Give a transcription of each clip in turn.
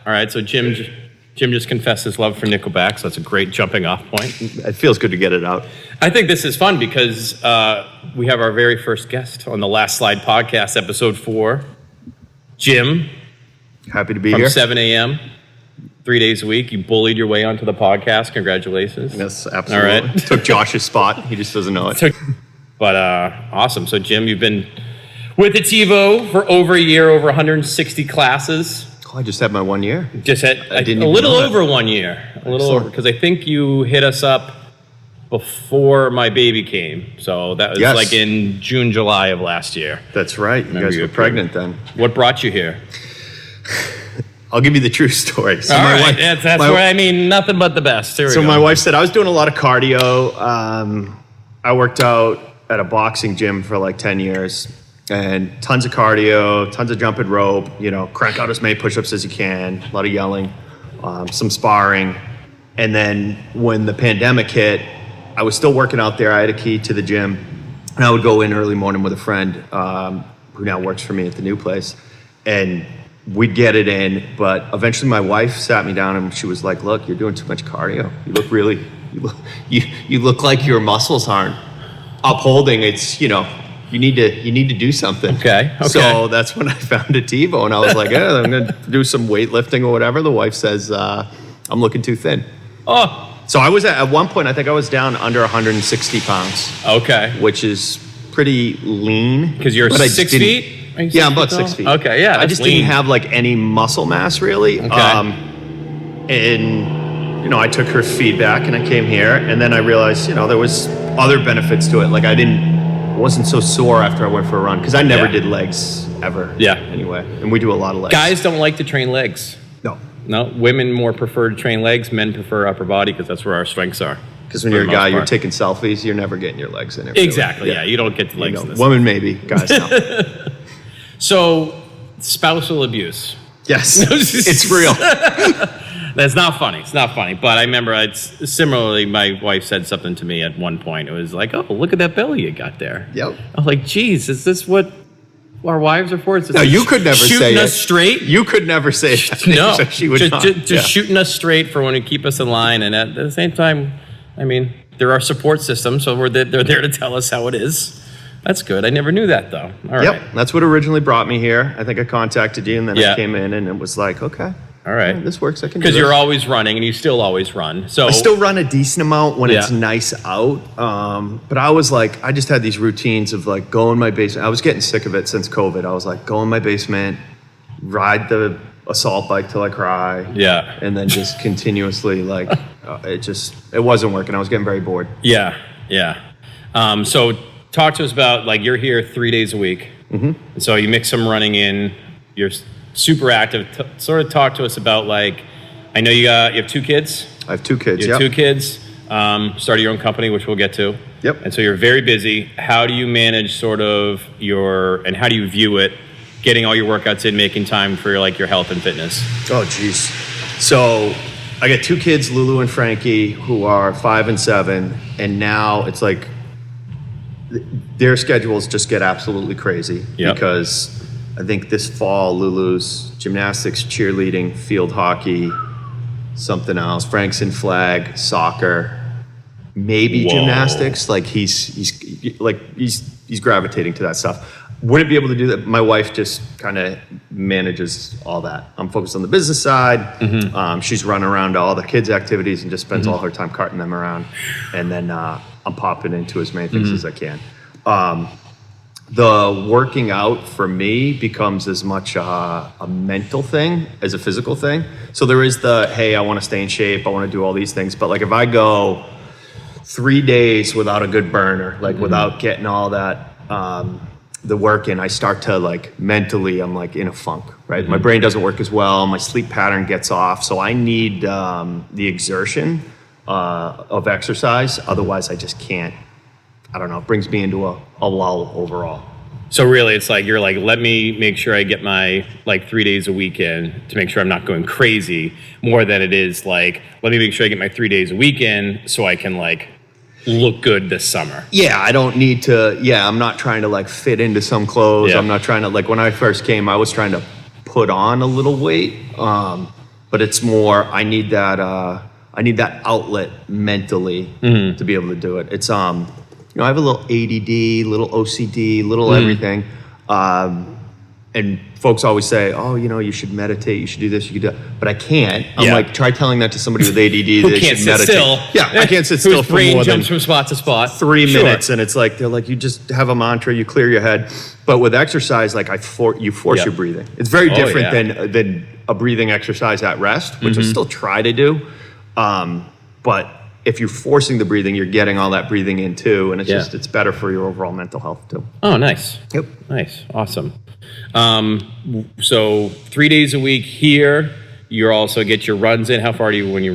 All right. So Jim just confessed his love for Nickelback, so that's a great jumping off point. It feels good to get it out. I think this is fun because we have our very first guest on the Last Slide podcast, episode 4. Jim. Happy to be from here. 7 a.m., 3 days a week. You bullied your way onto the podcast. Congratulations. Yes, absolutely. All right. Took Josh's spot. He just doesn't know it. But awesome. So, Jim, you've been with Ativo for over a year, over 160 classes. Oh, I just had my 1 year. Just had a little over 1 year. A little over, because I think you hit us up before my baby came. So that was like in June, July of last year. That's right. You guys were pregnant then. What brought you here? I'll give you the true story. So all right. Wife, that's where I mean nothing but the best. Here we go. My wife said I was doing a lot of cardio. I worked out at a boxing gym for like 10 years. And tons of cardio, tons of jumping rope, crank out as many push-ups as you can, a lot of yelling, some sparring. And then when the pandemic hit, I was still working out there. I had a key to the gym. And I would go in early morning with a friend who now works for me at the new place. And we'd get it in. But eventually my wife sat me down and she was like, look, you're doing too much cardio. You look like your muscles aren't upholding. It's, you need to do something. Okay. So that's when I found Ativo, and I was like, I'm going to do some weightlifting or whatever. The wife says, I'm looking too thin. Oh. So I was at one point, I think I was down under 160 pounds. Okay. Which is pretty lean. Because you're 6 feet? Yeah, I'm about 6 feet. Okay, yeah. I just didn't have like any muscle mass really. Okay. And I took her feedback and I came here, and then I realized, there was other benefits to it. Like I wasn't so sore after I went for a run because I never did legs ever. Yeah. Anyway, and we do a lot of legs. Guys don't like to train legs. No. Women more prefer to train legs. Men prefer upper body because that's where our strengths are. Because when you're a guy, you're taking selfies. You're never getting your legs in there. Exactly. Yeah. You don't get the legs in this. Women maybe, guys no. So, spousal abuse. Yes, it's real. That's not funny. It's not funny. But I remember similarly, my wife said something to me at one point. It was like, oh, look at that belly you got there. Yep. I was like, geez, is this what our wives are for? No, you could never say it. Shooting us straight? You could never say it. No. So she would just shooting us straight for when we keep us in line. And at the same time, I mean, there are support systems, so they're there to tell us how it is. That's good. I never knew that, though. All right. Yep, that's what originally brought me here. I think I contacted you, and then I came in, and it was like, okay. All right. This works. I can do Because this. you're always running, and you still always run. So I still run a decent amount when it's nice out. But I was like, I just had these routines of like go in my basement. I was getting sick of it since COVID. I was like, go in my basement, ride the assault bike till I cry. Yeah. And then just continuously it wasn't working. I was getting very bored. Yeah. So talk to us about, like, you're here 3 days a week. Mm-hmm. So you mix some running in. You're super active. Sort of talk to us about, like, I know you have 2 kids. I have 2 kids. You have 2 kids. Started your own company, which we'll get to. Yep. And so you're very busy. How do you manage sort of and how do you view it, getting all your workouts in, making time for your health and fitness? Oh, geez. So I got 2 kids, Lulu and Frankie, who are 5 and 7. And now it's like their schedules just get absolutely crazy. Yep. Because I think this fall, Lulu's gymnastics, cheerleading, field hockey, something else, Frank's in flag, soccer, maybe gymnastics. Like he's gravitating to that stuff. Wouldn't be able to do that. My wife just kind of manages all that. I'm focused on the business side. Mm-hmm. She's running around to all the kids' activities and just spends all her time carting them around. And then I'm popping into as many things as I can. The working out for me becomes as much a mental thing as a physical thing. So there is hey, I want to stay in shape. I want to do all these things. But like if I go 3 days without a good burner, like without getting all that, the work in, I start to mentally, I'm in a funk, right? Mm-hmm. My brain doesn't work as well. My sleep pattern gets off. So I need the exertion of exercise. Otherwise I just can't. I don't know, it brings me into a lull overall. So really it's you're let me make sure I get my 3 days a week in to make sure I'm not going crazy, more than it is let me make sure I get my 3 days a week in so I can look good this summer. Yeah, I don't need to, I'm not trying to fit into some clothes. Yeah. I'm not trying to, when I first came, I was trying to put on a little weight. but it's more, I need that outlet mentally to be able to do it. It's, I have a little ADD, little OCD, little everything. And folks always say, oh, you should meditate, you should do this, you should do that. But I can't. I'm like, try telling that to somebody with ADD Who they can't should sit meditate. still. Yeah, I can't sit still Whose for brain more than jumps from spot to spot. 3 minutes. And it's like, they're like, you just have a mantra, you clear your head. But with exercise, like you force your breathing. It's very different than a breathing exercise at rest, which I still try to do. But if you're forcing the breathing, you're getting all that breathing in too. And it's it's better for your overall mental health too. Oh, nice. Yep. Nice. Awesome. So 3 days a week here. You also get your runs in. How far do you when you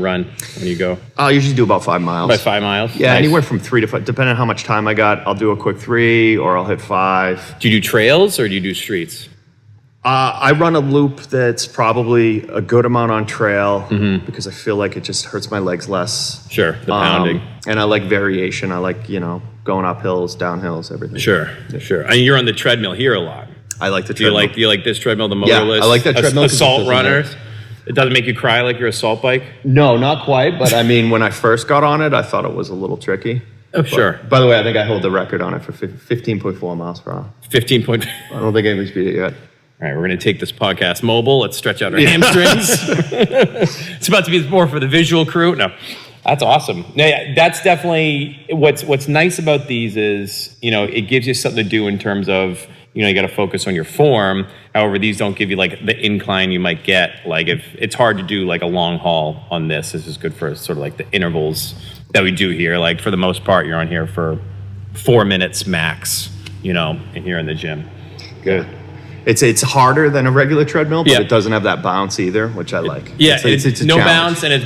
go? I usually do about 5 miles. About 5 miles? Yeah, Nice. anywhere from 3 to 5, depending on how much time I got. I'll do a quick 3 or I'll hit 5. Do you do trails or do you do streets? I run a loop that's probably a good amount on trail because I feel like it just hurts my legs less. Sure, the pounding. And I like variation. I like, going up hills, down hills, everything. Sure. And you're on the treadmill here a lot. I like the Do you treadmill. like this treadmill, the motorless? I like that treadmill 'cause it Assault doesn't runners. It doesn't make you cry like your assault bike? No, not quite. But I mean, when I first got on it, I thought it was a little tricky. Oh, sure. By the way, I think I hold the record on it for 15.4 miles per hour. 15 point. I don't think anybody's beat it yet. All right, we're going to take this podcast mobile. Let's stretch out our hamstrings. It's about to be more for the visual crew. No, that's awesome. No, yeah, that's definitely what's nice about these is, it gives you something to do in terms of, you got to focus on your form. However, these don't give you like the incline you might get. Like if it's hard to do like a long haul on this. This is good for sort of like the intervals that we do here. Like for the most part, you're on here for 4 minutes max, and you're in the gym. Good. It's harder than a regular treadmill, but Yeah. it doesn't have that bounce either, which I like. Yeah, it's a no challenge. bounce, and it's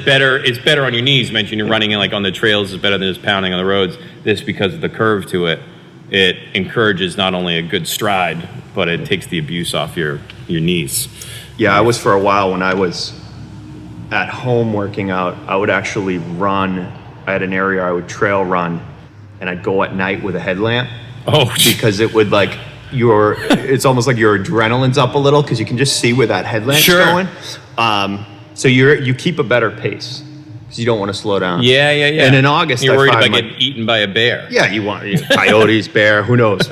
better on your knees. You mentioned you're running in like on the trails is better than just pounding on the roads. This, because of the curve to it, it encourages not only a good stride, but it takes the abuse off your knees. Yeah, I was for a while when I was at home working out, I would actually run. I had an area I would trail run, and I'd go at night with a headlamp Oh, because it would like it's almost like your adrenaline's up a little because you can just see where that headlamp's Sure. going. So you keep a better pace because you don't want to slow down. yeah. And in August, you're I worried find about getting eaten by a bear. Yeah, you want coyotes, bear, who knows?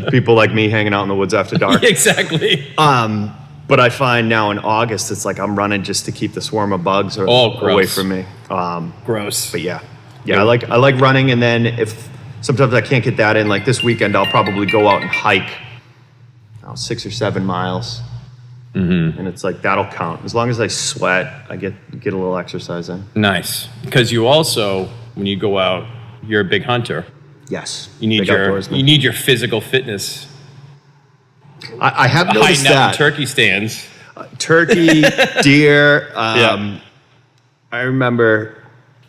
People like me hanging out in the woods after dark. Exactly. But I find now in August, it's like I'm running just to keep the swarm of bugs Oh, gross. away from me. Gross. But yeah, I like running, and then if sometimes I can't get that in, like this weekend, I'll probably go out and hike 6 or 7 miles, and it's like that'll count as long as I sweat. I get a little exercise in. Nice. Because you also, when you go out, you're a big hunter. Yes, You need big outdoorsman. you need your physical fitness. I have noticed Hiding out that in turkey stands. turkey, deer. Yeah. I remember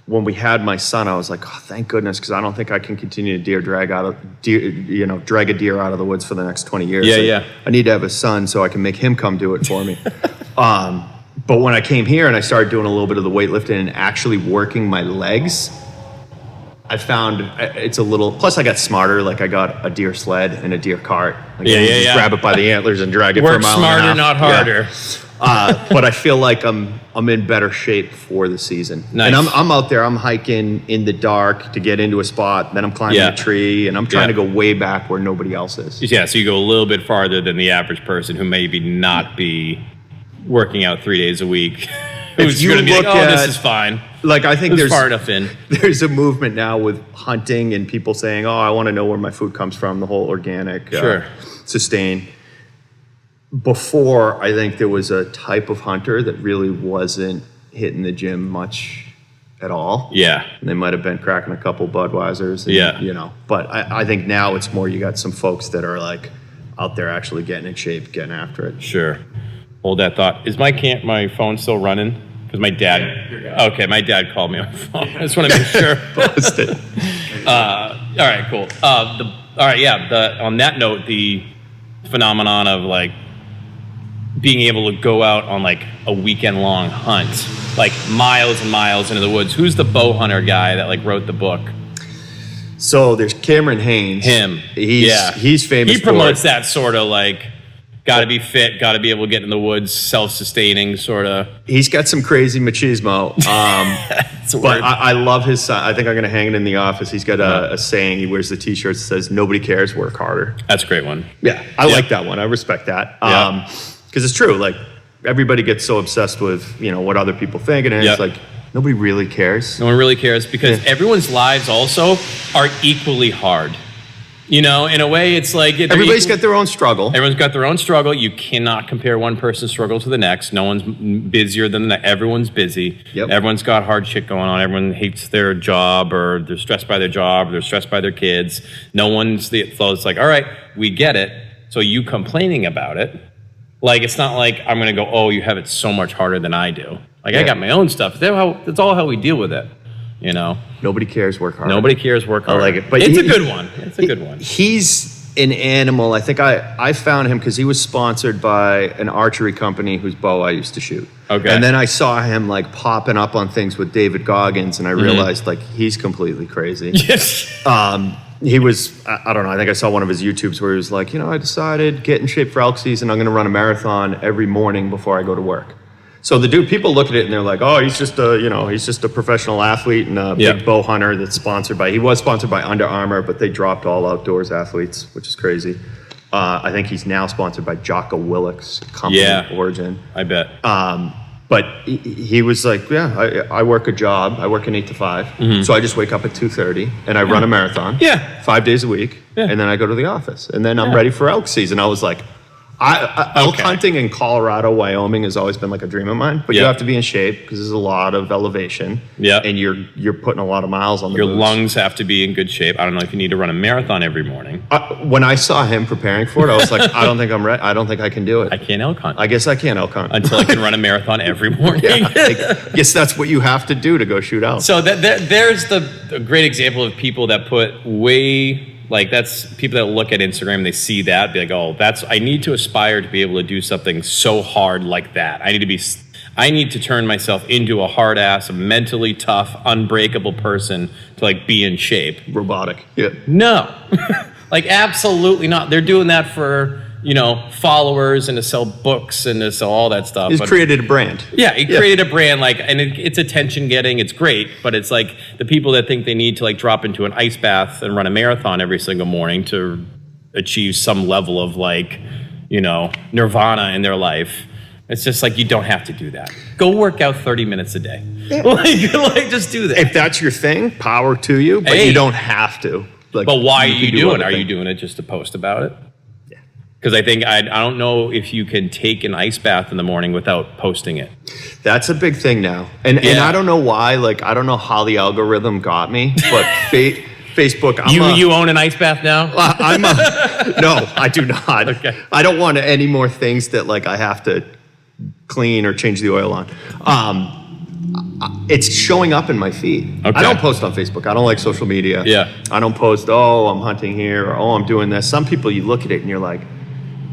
when we had my son, I was like, oh, thank goodness, because I don't think I can continue to drag a deer out of the woods for the next 20 years. Yeah. I need to have a son so I can make him come do it for me. But when I came here and I started doing a little bit of the weightlifting and actually working my legs, I found it's a little, plus I got smarter, like I got a deer sled and a deer cart. Like I can just grab it by the antlers and drag it for a Work mile smarter, and a half. not harder. Yeah. But I feel like I'm in better shape for the season. Nice. And I'm out there, I'm hiking in the dark to get into a spot, then I'm climbing a tree, and I'm trying to go way back where nobody else is. Yeah, so you go a little bit farther than the average person who maybe not be working out 3 days a week. Who's you going to be like, look oh, at- this is fine. Like I think It's there's far enough in. There's a movement now with hunting and people saying, "Oh, I want to know where my food comes from." The whole organic, Sure. sustain. Before, I think there was a type of hunter that really wasn't hitting the gym much at all. Yeah. And they might have been cracking a couple Budweisers. And, Yeah. But I think now it's more you got some folks that are like out there actually getting in shape, getting after it. Sure. Hold that thought. Is my phone still running? Because my dad. Okay, my dad called me on the phone. I just want to make sure. Busted. All right, cool. On that note, the phenomenon of like being able to go out on like a weekend long hunt, like miles and miles into the woods. Who's the bow hunter guy that like wrote the book? So there's Cameron Haynes. Him. He's famous. He promotes that sort of like Got to be fit. Got to be able to get in the woods, self-sustaining sort of. He's got some crazy machismo. But I love his son. I think I'm going to hang it in the office. He's got a saying. He wears the T-shirt that says, "Nobody cares, work harder." That's a great one. Yeah, I like that one. I respect that. Because it's true. Like, everybody gets so obsessed with, what other people think. And it's like, nobody really cares. No one really cares because everyone's lives also are equally hard. In a way, it's like... Everybody's got their own struggle. Everyone's got their own struggle. You cannot compare one person's struggle to the next. No one's busier than the next. Everyone's busy. Yep. Everyone's got hard shit going on. Everyone hates their job, or they're stressed by their job, or they're stressed by their kids. No one's... It's like, all right, we get it. So you complaining about it, like, it's not like I'm going to go, oh, you have it so much harder than I do. Like, I got my own stuff. That's all how we deal with it, Nobody cares, work hard. Nobody cares, work hard. I like it. But it's a good one. It's a good one. He's an animal. I think I found him because he was sponsored by an archery company whose bow I used to shoot. Okay. And then I saw him, like, popping up on things with David Goggins, and I realized, like, he's completely crazy. Yes. He was, I don't know, I think I saw one of his YouTubes where he was like, I decided, get in shape for elk season, I'm going to run a marathon every morning before I go to work. So people look at it and they're like, oh, he's just a professional athlete and a big bow hunter that's he was sponsored by Under Armour, but they dropped all outdoors athletes, which is crazy. I think he's now sponsored by Jocko Willick's company, Origin. I bet. But he was like, I work a job. I work an 8 to 5. So I just wake up at 2:30 and I run a marathon. 5 days a week. And then I go to the office. And then I'm ready for elk season. I was like, elk hunting in Colorado, Wyoming has always been like a dream of mine. But you have to be in shape because there's a lot of elevation. And you're putting a lot of miles on the Your boots. lungs have to be in good shape. I don't know if you need to run a marathon every morning. When I saw him preparing for it, I was like, I don't think I'm ready. I don't think I can do it. I can't elk hunt. I guess I can't elk hunt. Until I can run a marathon every morning. I guess that's what you have to do to go shoot elk. So there's the great example of people that put that's people that look at Instagram and they see that, be like, oh, I need to aspire to be able to do something so hard like that. I need to turn myself into a hard ass, a mentally tough, unbreakable person to like be in shape. Robotic. Yeah. No, like absolutely not. They're doing that for, followers and to sell books and to sell all that stuff. He's created a brand. Yeah, he created a brand, and it's attention getting. It's great, but it's like the people that think they need to like drop into an ice bath and run a marathon every single morning to achieve some level of like, nirvana in their life. It's just like, you don't have to do that. Go work out 30 minutes a day. Yeah. like just do that. If that's your thing, power to you, but you don't have to. Like, but why are you doing it? Are you doing it just to post about it? Because I think I don't know if you can take an ice bath in the morning without posting it. That's a big thing now, and I don't know why. Like, I don't know how the algorithm got me, but Facebook. You own an ice bath now? No, I do not. Okay. I don't want any more things that like I have to clean or change the oil on. It's showing up in my feed. Okay. I don't post on Facebook. I don't like social media. Yeah. I don't post, oh, I'm hunting here, or oh, I'm doing this. Some people, you look at it and you're like,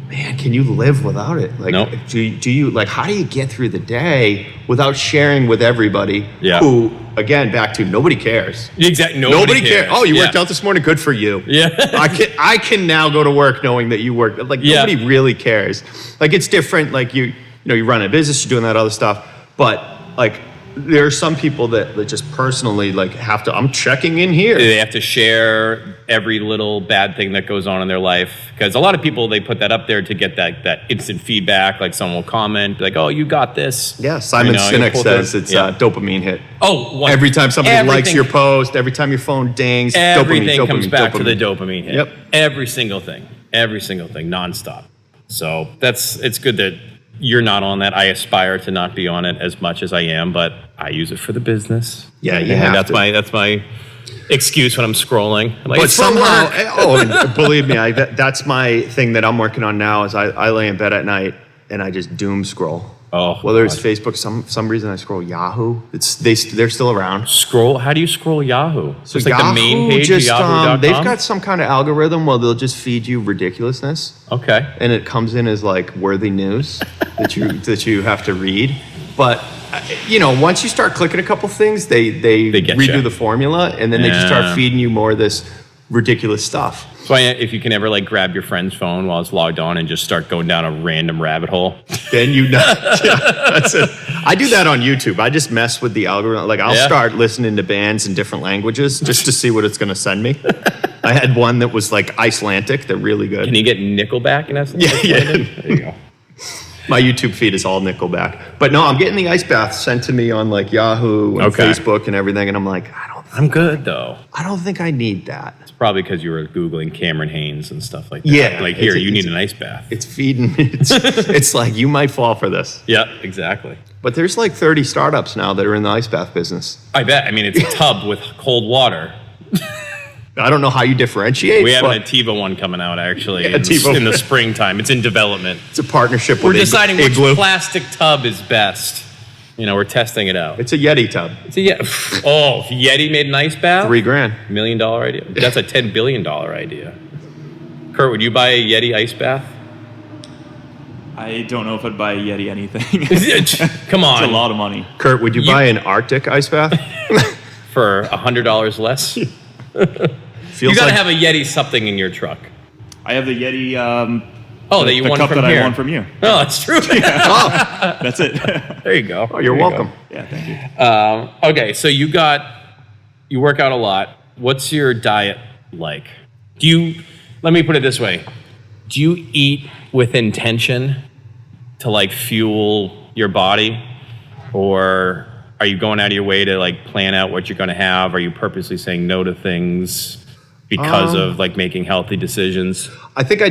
man, can you live without it? Like, nope. do you like, how do you get through the day without sharing with everybody who, again, back to nobody cares. Exactly. Nobody cares. Oh, you worked out this morning? Good for you. Yeah. I can now go to work knowing that you work. Like, nobody really cares. Like, it's different. Like, you run a business, you're doing that other stuff. But, like, there are some people that just personally like have to, I'm checking in here. They have to share every little bad thing that goes on in their life. Because a lot of people, they put that up there to get that instant feedback. Like someone will comment, like, oh, you got this. Yeah, Simon Sinek says it's a dopamine hit. Oh, every time somebody likes your post, every time your phone dings, everything comes back to the dopamine hit. Yep. Every single thing, nonstop. So it's good that you're not on that. I aspire to not be on it as much as I am, but I use it for the business. Yeah, you have to. That's my excuse when I'm scrolling. Like, but somehow, and believe me, that's my thing that I'm working on now. Is I lay in bed at night and I just doom scroll. Oh, whether it's Facebook, some reason I scroll Yahoo. They're still around. Scroll? How do you scroll Yahoo? So it's Yahoo, like the main page of Yahoo.com? They've got some kind of algorithm where they'll just feed you ridiculousness. Okay. And it comes in as like worthy news that you have to read. But once you start clicking a couple things, they redo the formula, and then they just start feeding you more of this ridiculous stuff. So if you can ever like grab your friend's phone while it's logged on and just start going down a random rabbit hole. Then that's it. I do that on YouTube. I just mess with the algorithm. Like I'll start listening to bands in different languages just to see what it's going to send me. I had one that was like Icelandic. They're really good. Can you get Nickelback in essence? Yeah. There you go. My YouTube feed is all Nickelback. But no, I'm getting the ice bath sent to me on like Yahoo and Facebook and everything. And I'm like, I'm good though. I don't think I need that. It's probably because you were Googling Cameron Haynes and stuff like that. Yeah. Like here, you need an ice bath. It's feeding me. It's like, you might fall for this. Yeah, exactly. But there's like 30 startups now that are in the ice bath business. I bet. I mean, it's a tub with cold water. I don't know how you differentiate. We have an Ativo one coming out actually in the springtime. It's in development. It's a partnership We're with deciding Igloo. which plastic tub is best. You know, we're testing it out. It's a Yeti tub. It's a Oh, if Yeti made an ice bath? $3 grand. $1 million idea. That's a $10 billion idea. Kurt, would you buy a Yeti ice bath? I don't know if I'd buy a Yeti anything. Come on. It's a lot of money. Kurt, would you buy an Arctic ice bath? For $100 less? You gotta have a Yeti something in your truck. I have the Yeti. That you the won cup from that here. I won from you. Oh, that's true. That's it. There you go. Oh, you're welcome. Yeah, thank you. Okay, so you work out a lot. What's your diet like? Let me put it this way. Do you eat with intention to like fuel your body? Or are you going out of your way to like plan out what you're going to have? Are you purposely saying no to things because of like making healthy decisions? I think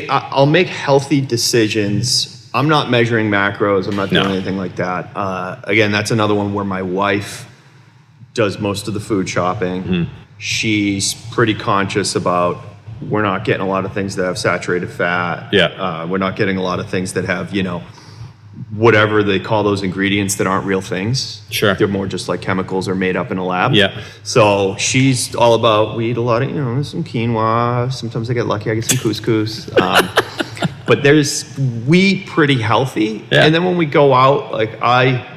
I'll make healthy decisions. I'm not measuring macros. I'm not doing anything like that. Again, that's another one where my wife does most of the food shopping. Mm-hmm. She's pretty conscious about we're not getting a lot of things that have saturated fat. Yeah. We're not getting a lot of things that have, whatever they call those ingredients that aren't real things. Sure. They're more just like chemicals or made up in a lab. Yeah. So she's all about, we eat a lot of, some quinoa. Sometimes I get lucky, I get some couscous. But we eat pretty healthy. Yeah. And then when we go out, I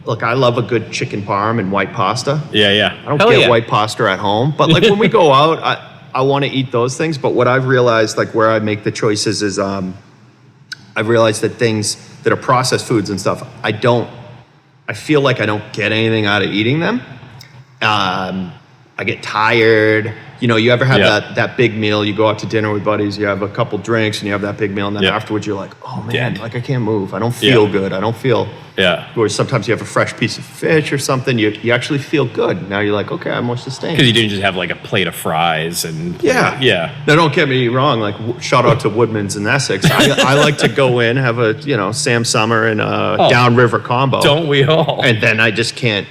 love a good chicken parm and white pasta. Yeah. I don't get white pasta at home. But like when we go out, I want to eat those things. But what I've realized, like where I make the choices is I've realized that things that are processed foods and stuff, I feel like I don't get anything out of eating them. I get tired. You ever have that big meal, you go out to dinner with buddies, you have a couple drinks and you have that big meal and then afterwards you're like, oh man, like I can't move. I don't feel good. I don't feel, or sometimes you have a fresh piece of fish or something, you actually feel good. Now you're like, okay, I'm more sustained. Because you didn't just have like a plate of fries and... Yeah. Now don't get me wrong, like shout out to Woodman's in Essex. I like to go in, have a, Sam Summer and a downriver combo. Don't we all? And then I just can't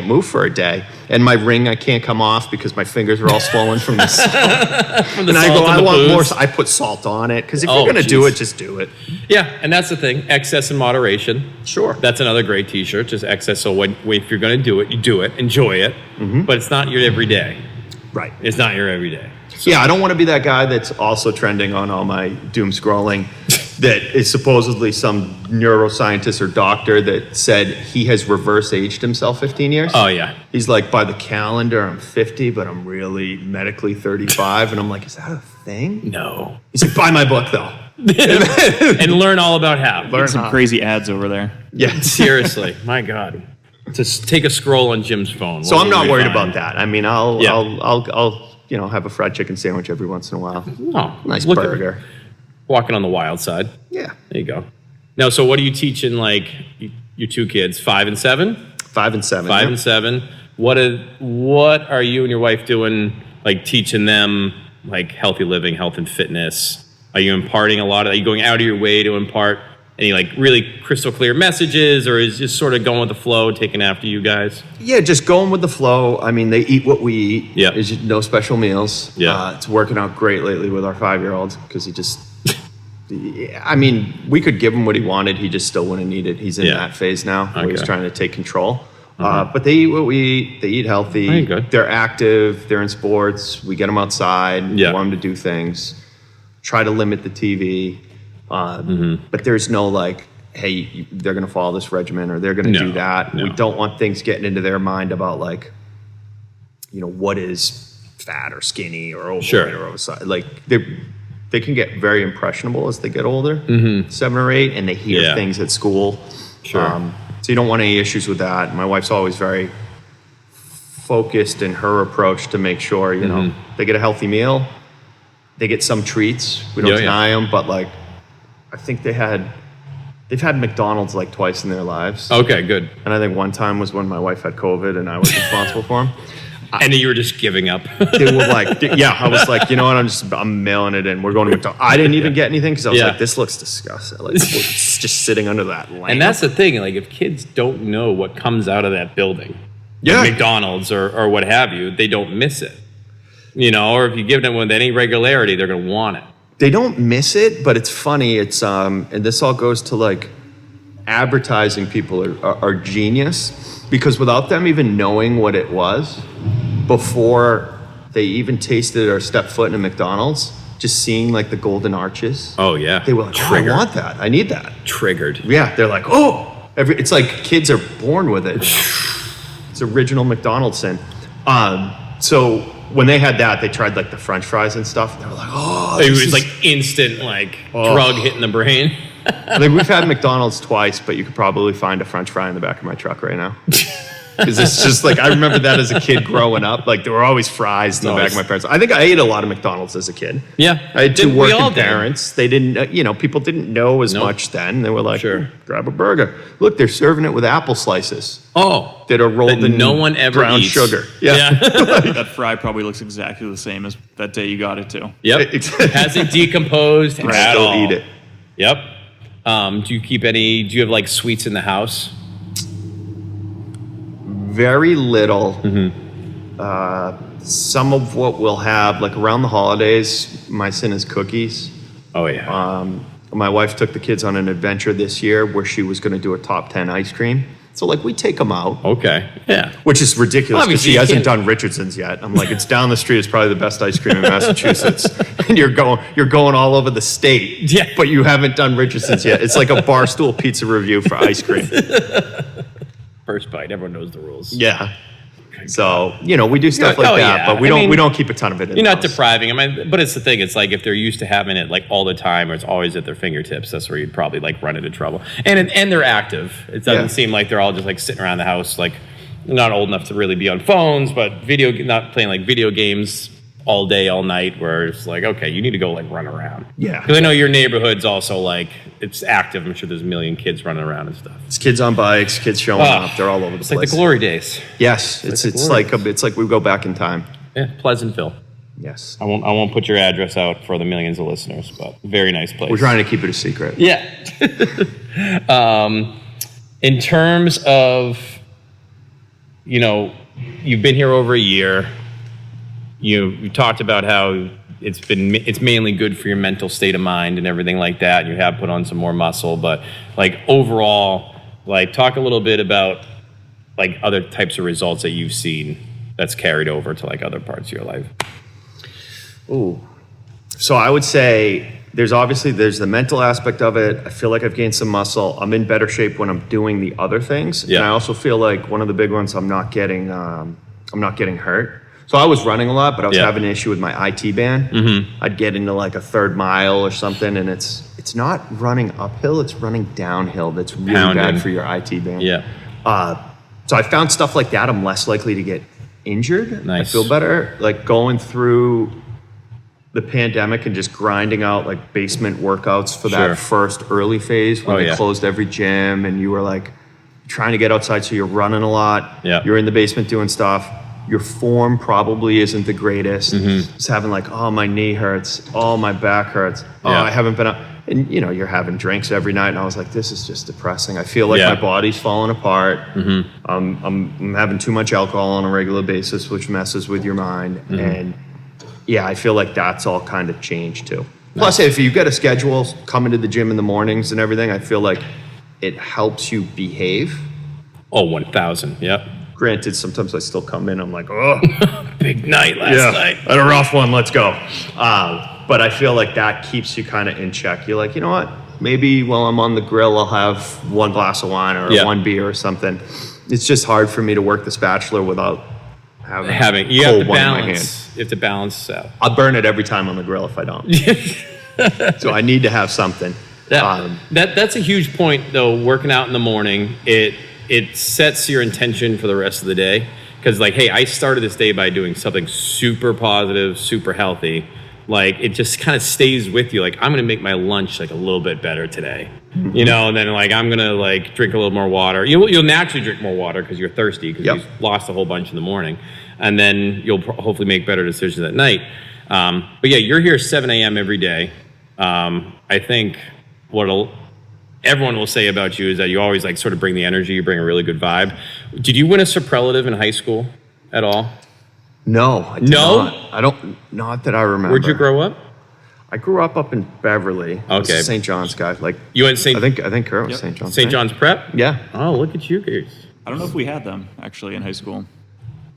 move for a day. And my ring, I can't come off because my fingers are all swollen from the salt. I want more. I put salt on it because if you're going to do it, just do it. Yeah, and that's the thing. Excess in moderation. Sure. That's another great T-shirt. Just excess. So if you're going to do it, you do it. Enjoy it. Mm-hmm. But it's not your everyday. Right. It's not your everyday. So. Yeah, I don't want to be that guy that's also trending on all my doom scrolling that is supposedly some neuroscientist or doctor that said he has reverse aged himself 15 years. Oh, yeah. He's like, by the calendar, I'm 50, but I'm really medically 35. And I'm like, is that a thing? No. He's like, buy my book, though. And learn all about how. Learn some crazy ads over there. Yeah. Seriously. My God. Just take a scroll on Jim's phone. So I'm not worried about that. I mean, I'll have a fried chicken sandwich every once in a while. Oh, nice burger. Walking on the wild side. Yeah. There you go. Now, so what are you teaching, like, your two kids, 5 and 7? 5 and 7. 5 and 7. What are you and your wife doing, like, teaching them, like, healthy living, health and fitness? Are you imparting a lot of, are you going out of your way to impart any, like, really crystal clear messages, or is just sort of going with the flow, taking after you guys? Yeah, just going with the flow. I mean, they eat what we eat. Yeah. There's no special meals. Yeah. It's working out great lately with our 5-year-old because he just... I mean, we could give him what he wanted. He just still wouldn't eat it. He's in that phase now where he's trying to take control. Mm-hmm. But they eat what we eat. They eat healthy. They're active. They're in sports. We get them outside. We want them to do things. Try to limit the TV. But there's no like, hey, they're going to follow this regimen or they're going to do that. No. We don't want things getting into their mind about like, what is fat or skinny or overweight Sure. or oversized. Like they can get very impressionable as they get older, 7 or 8, and they hear Yeah. things at school. Sure. So you don't want any issues with that. My wife's always very focused in her approach to make sure, you know, they get a healthy meal, they get some treats. We don't Yeah, deny them, but like, I think they've had McDonald's like twice in their lives. Okay, good. And I think one time was when my wife had COVID and I was responsible for them. And you were just giving up. They were like, yeah, I was like, you know what? I'm mailing it in. We're going to McDonald's. I didn't even get anything because I was Yeah. like, this looks disgusting. Like, it's just sitting under that lamp. And that's the thing, like if kids don't know what comes out of that building, Yeah. like McDonald's or what have you, they don't miss it. You know, or if you give them with any regularity, they're going to want it. They don't miss it, but it's funny. It's and this all goes to like advertising people are genius, because without them even knowing what it was before they even tasted or stepped foot in a McDonald's, just seeing like the golden arches, Oh yeah. they were like, oh, I want that. I need that. Triggered. Yeah, they're like, oh, it's like kids are born with it. It's original McDonald's sin. So when they had that, they tried like the French fries and stuff. And they were like, oh, It this was is- like instant drug hitting the brain. Like we've had McDonald's twice, but you could probably find a French fry in the back of my truck right now. Because it's just like, I remember that as a kid growing up. Like there were always fries in the back of my parents. I think I ate a lot of McDonald's as a kid. Yeah. I had 2 We all working did. parents. They didn't, people didn't know as Nope. much then. They were like, Sure. grab a burger. Look, they're serving it with apple slices Oh. that are rolled That in no one ever brown eats. sugar. Yeah. That fry probably looks exactly the same as that day you got it too. Yep. Hasn't decomposed I at still all. eat it. Yep. Do you have like sweets in the house? Very little. Mm-hmm. Some of what we'll have, like around the holidays, my sin is cookies. Oh yeah. My wife took the kids on an adventure this year where she was going to do a top 10 ice cream. So like we take them out, Okay. Yeah. which is ridiculous because Obviously, she you hasn't can't- done Richardson's yet. I'm like, it's down the street. It's probably the best ice cream in Massachusetts, and you're going all over the state. Yeah. But you haven't done Richardson's yet. It's like a Barstool Pizza review for ice cream. First bite. Everyone knows the rules. Yeah. So we do stuff Yeah, like oh, that, yeah. but we I don't mean, we don't keep a ton of it in You're the not house. depriving them, but it's the thing. It's like if they're used to having it like all the time, or it's always at their fingertips. That's where you'd probably like run into trouble. And they're active. It doesn't Yeah. seem like they're all just like sitting around the house, like not old enough to really be on phones, but not playing like video games all day, all night. Where it's like, okay, you need to go like run around. Yeah. Because I know your neighborhood's also like it's active. I'm sure there's a million kids running around and stuff. It's kids on bikes, kids showing up. They're all over the It's place. like the glory days. Yes, it's like we go back in time. Yeah, Pleasantville. Yes. I won't put your address out for the millions of listeners, but very nice place. We're trying to keep it a secret. Yeah. In terms of, you've been here over a year. You talked about how it's mainly good for your mental state of mind and everything like that. You have put on some more muscle, but like overall, like talk a little bit about like other types of results that you've seen that's carried over to like other parts of your life. Ooh. So I would say there's the mental aspect of it. I feel like I've gained some muscle. I'm in better shape when I'm doing the other things. Yeah. And I also feel like one of the big ones, I'm not getting hurt. So I was running a lot, but I was Yeah. having an issue with my IT band. Mm-hmm. I'd get into like a 3rd mile or something, and it's not running uphill, it's running downhill. That's really Pounding. bad for your IT band. Yeah. So I found stuff like that. I'm less likely to get injured. Nice. I feel better. Like going through the pandemic and just grinding out like basement workouts for Sure. that first early phase when Oh, they yeah. closed every gym and you were like trying to get outside, so you're running a lot. Yeah. You're in the basement doing stuff. Your form probably isn't the greatest. Mm-hmm. Just having like, oh, my knee hurts. Oh, my back hurts. Oh, Yeah. I haven't been up. And you're having drinks every night. And I was like, this is just depressing. I feel like Yeah. my body's falling apart. I'm having too much alcohol on a regular basis, which messes with your mind. Mm-hmm. And yeah, I feel like that's all kind of changed too. Plus, if you get a schedule, coming to the gym in the mornings and everything, I feel like it helps you behave. Oh, 1,000. Yep. Granted, sometimes I still come in, I'm like, oh, Big night last night. had a rough one, let's go. But I feel like that keeps you kind of in check. You're like, you know what? Maybe while I'm on the grill, I'll have 1 glass of wine or Yeah. 1 beer or something. It's just hard for me to work the spatula without having you have cold to one in my hand. balance. You have to balance out. I'll burn it every time on the grill if I don't. So I need to have something. That's a huge point, though. Working out in the morning, it sets your intention for the rest of the day. Because, like, hey, I started this day by doing something super positive, super healthy. Like, it just kind of stays with you. Like, I'm going to make my lunch, like, a little bit better today. Mm-hmm. You know, and then, like, I'm going to, like, drink a little more water. You'll naturally drink more water because you're thirsty because you've lost a whole bunch in the morning. And then you'll hopefully make better decisions at night. But, yeah, you're here 7 a.m. every day. I think everyone will say about you is that you always, like, sort of bring the energy. You bring a really good vibe. Did you win a superlative in high school at all? No, I did not. I don't, not that I remember. Where'd you grow up? I grew up in Beverly. I was Okay. a St. John's guy. Like, You went St. I think Kurt was St. John's. St. John's Prep? Yeah. Oh, look at you guys. I don't know if we had them actually in high school.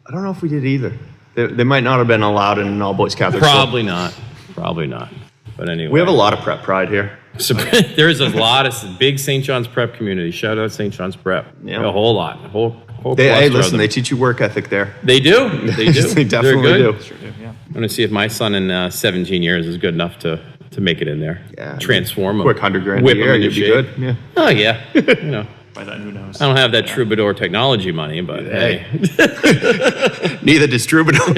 I don't know if we did either. They might not have been allowed in an all-boys Catholic Probably school. not. Probably not. But anyway. We have a lot of prep pride here. So, there's a lot of big St. John's Prep community. Shout out St. John's Prep. Yeah. A whole lot. A whole Hey, cluster of listen, them. they teach you work ethic there. They do. They do. They definitely They're good. do. Sure do, yeah. I'm going to see if my son in 17 years is good enough to make it in there. Yeah. Transform him. Quick $100,000 Whip a him year, into you'd be shape. good. Yeah. Oh, yeah. You know, By then, who knows? I don't have that troubadour technology money, but hey. Neither does Troubadour.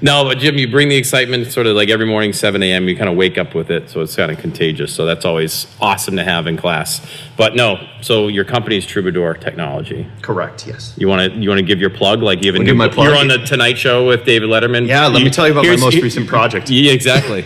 No, but Jim, you bring the excitement sort of like every morning, 7 a.m., you kind of wake up with it, so it's kind of contagious. So that's always awesome to have in class. But no, so your company's Troubadour Technology. Correct, yes. You want to give your plug? Like you have a Give my plug. You're on the Tonight Show with David Letterman. Yeah, let me tell you about my most recent project. Yeah, exactly.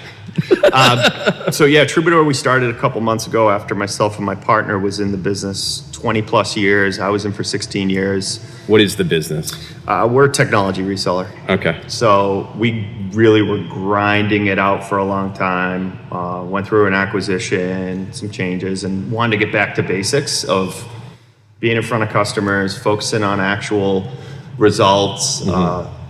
So yeah, Troubadour, we started a couple months ago after myself and my partner was in the business 20 plus years. I was in for 16 years. What is the business? We're a technology reseller. Okay. So we really were grinding it out for a long time. Went through an acquisition, some changes, and wanted to get back to basics of being in front of customers, focusing on actual results.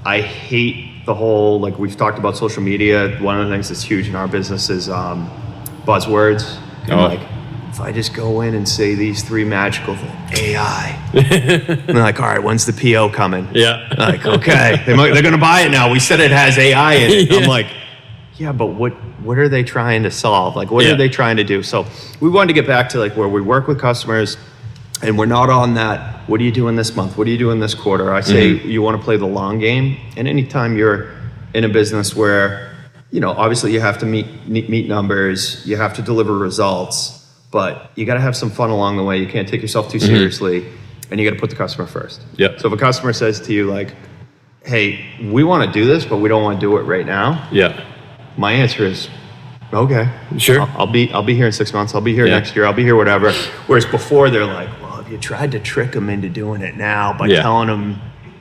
I hate the whole, like we've talked about social media. One of the things that's huge in our business is buzzwords. And like, if I just go in and say these three magical things, AI. And they're like, all right, when's the PO coming? Yeah. Like, okay, they're going to buy it now. We said it has AI in it. I'm like, yeah, but what are they trying to solve? Like, what are they trying to do? So we wanted to get back to like where we work with customers and we're not on that, what are you doing this month? What are you doing this quarter? I say you want to play the long game. And anytime you're in a business where, you know, obviously you have to meet numbers, you have to deliver results, but you got to have some fun along the way. You can't take yourself too seriously, and you got to put the customer first. Yep. So if a customer says to you like, hey, we want to do this, but we don't want to do it right now. Yeah. My answer is, okay, Sure. I'll be here in 6 months. I'll be here next year. I'll be here, whatever. Whereas before they're like, well, if you tried to trick them into doing it now by telling them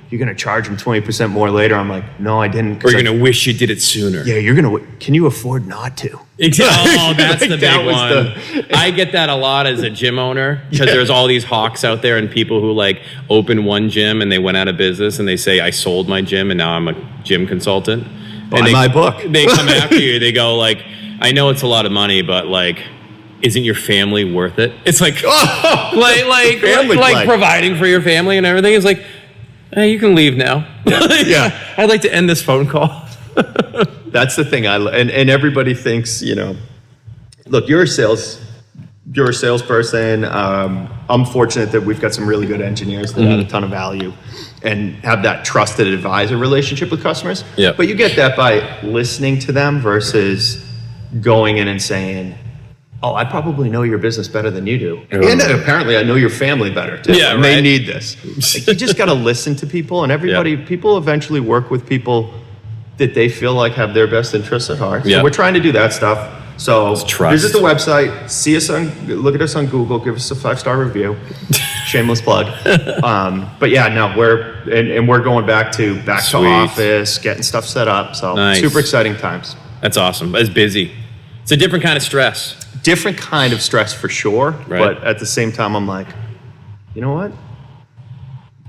you're going to charge them 20% more later, I'm like, no, I didn't. Or you're going to wish you did it sooner. Yeah, you're going to, can you afford not to? Exactly. Oh, that's Like, the that big was one. I get that a lot as a gym owner because there's all these hawks out there and people who like open one gym and they went out of business and they say, I sold my gym and now I'm a gym consultant. Buy my book. They come after you. They go like, I know it's a lot of money, but like, isn't your family worth it? It's like, Family like play. providing for your family and everything. It's like, hey, you can leave now. Yeah. I'd like to end this phone call. That's the thing. And everybody thinks, you know, look, you're a salesperson. I'm fortunate that we've got some really good engineers that add a ton of value and have that trusted advisor relationship with customers. Yeah. But you get that by listening to them versus going in and saying, oh, I probably know your business better than you do. And apparently I know your family better too. Yeah, and they right. need this. Like, you just got to listen to people, and people eventually work with people that they feel like have their best interests at heart. So Yeah. we're trying to do that stuff. So trust. visit the website, look at us on Google, give us a 5-star review. Shameless plug. But yeah, no, we're going back to Sweet. office, getting stuff set up. So Nice. super exciting times. That's awesome. It's busy. It's a different kind of stress. Different kind of stress for sure. Right. But at the same time, I'm like, you know what?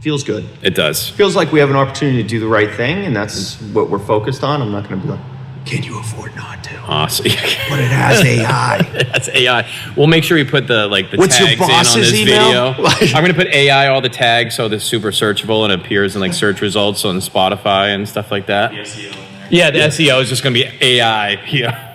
Feels good. It does. Feels like we have an opportunity to do the right thing, and that's what we're focused on. I'm not going to be like, Can you afford not to? Awesome. But it has AI. That's AI. We'll make sure we put the What's your tags in on boss's this email? video. I'm going to put AI all the tags so it's super searchable and appears in like search results on Spotify and stuff like that. The SEO in there. Yeah, the SEO is just going to be AI,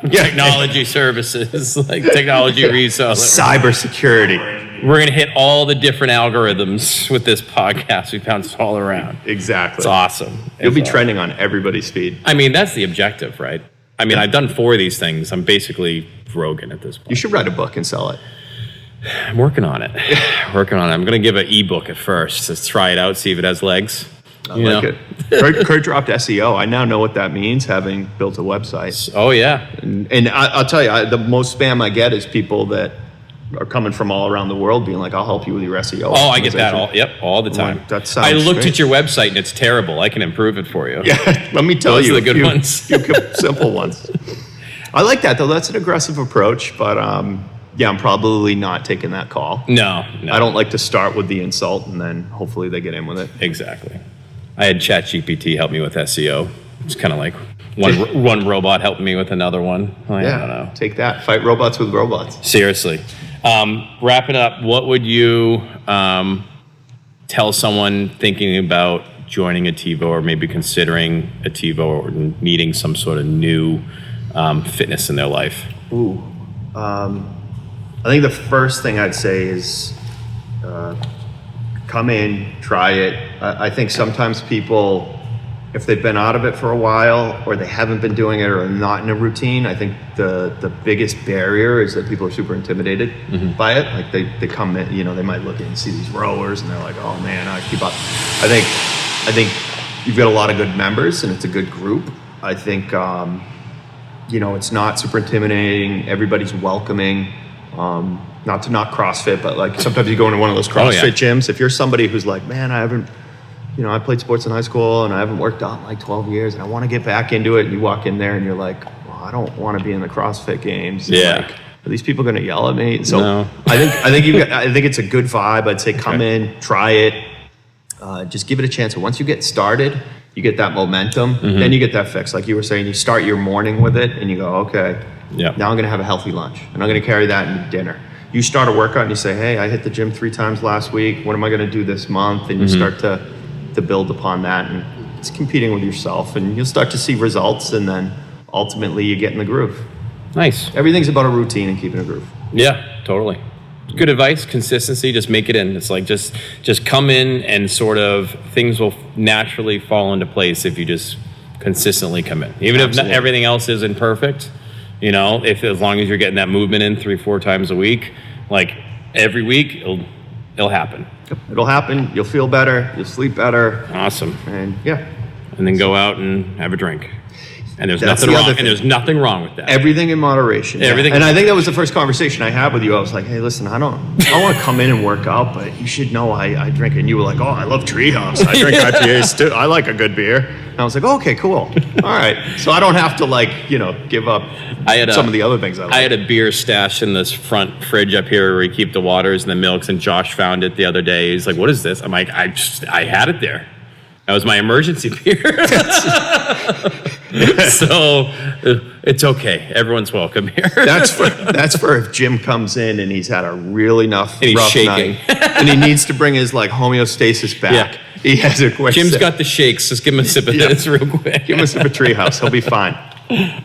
technology services, like technology reseller. Cybersecurity. We're going to hit all the different algorithms with this podcast. We bounce all around. Exactly. It's awesome. You'll be It's trending on everybody's feed. I mean, that's the objective, right? I mean, I've done 4 of these things. I'm basically Rogan at this point. You should write a book and sell it. I'm working on it. I'm going to give an ebook at first. Let's try it out, see if it has legs. I like it. Kurt dropped SEO. I now know what that means, having built a website. Oh, yeah. And I'll tell you, the most spam I get is people that are coming from all around the world being like, I'll help you with your SEO. Oh, I get that all the time. Like, that sounds I looked great. at your website and it's terrible. I can improve it for you. Yeah, let me tell Those you. are the good ones. Few simple ones. I like that, though. That's an aggressive approach, but yeah, I'm probably not taking that call. No. I don't like to start with the insult and then hopefully they get in with it. Exactly. I had ChatGPT help me with SEO. It's kind of like one robot helping me with another one. I don't know. Take that. Fight robots with robots. Seriously. Wrapping up, what would you tell someone thinking about joining Ativo or maybe considering Ativo or needing some sort of new fitness in their life? Ooh. I think the first thing I'd say is come in, try it. I think sometimes people, if they've been out of it for a while or they haven't been doing it or are not in a routine, I think the biggest barrier is that people are super intimidated by it. Like they come in, they might look in and see these rowers and they're like, oh man, I keep up. I think you've got a lot of good members and it's a good group. I think, it's not super intimidating. Everybody's welcoming. Not to knock CrossFit, but like sometimes you go into one of those CrossFit gyms. If you're somebody who's like, man, I played sports in high school and I haven't worked out in like 12 years and I want to get back into it. And you walk in there and you're like, well, I don't want to be in the CrossFit games. Yeah. Like, are these people going to yell at me? So No. I think it's a good vibe. I'd say come in, try it, just give it a chance. And once you get started, you get that momentum, then you get that fix. Like you were saying, you start your morning with it and you go, okay, now I'm going to have a healthy lunch and I'm going to carry that into dinner. You start a workout and you say, hey, I hit the gym 3 times last week. What am I going to do this month? And you start to build upon that, and it's competing with yourself, and you'll start to see results, and then ultimately you get in the groove. Nice. Everything's about a routine and keeping a groove. Yeah, totally. Good advice, consistency, just make it in. It's like just come in and sort of things will naturally fall into place if you just consistently come in. Even if everything else isn't perfect, if as long as you're getting that movement in 3-4 times a week, like every week, it'll happen. It'll happen. You'll feel better. You'll sleep better. Awesome. And yeah. And then go out and have a drink. And there's That's nothing the wrong. other And thing. there's nothing wrong with that. Everything in moderation. Everything. And I think that was the first conversation I had with you. I was like, hey, listen, I want to come in and work out, but you should know I drink. And you were like, oh, I love Treehouse. I drink IPAs too. I like a good beer. And I was like, oh, okay, cool. All right. So I don't have to give up some of the other things I like. I had a beer stash in this front fridge up here where we keep the waters and the milks, and Josh found it the other day. He's like, what is this? I'm like, I had it there. That was my emergency beer. So it's okay. Everyone's welcome here. That's for if Jim comes in and he's had a really rough shaking. night and he needs to bring his homeostasis back. Yeah. He has a quick Jim's sip. got the shakes. Just give him a sip of this real quick. Give him a sip of Treehouse. He'll be fine.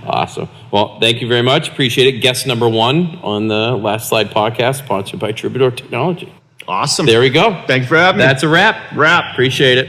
Awesome. Well, thank you very much. Appreciate it. Guest number 1 on the Last Slide podcast, sponsored by Troubadour Technology. Awesome. There we go. Thank you for having me. That's a wrap. Appreciate it.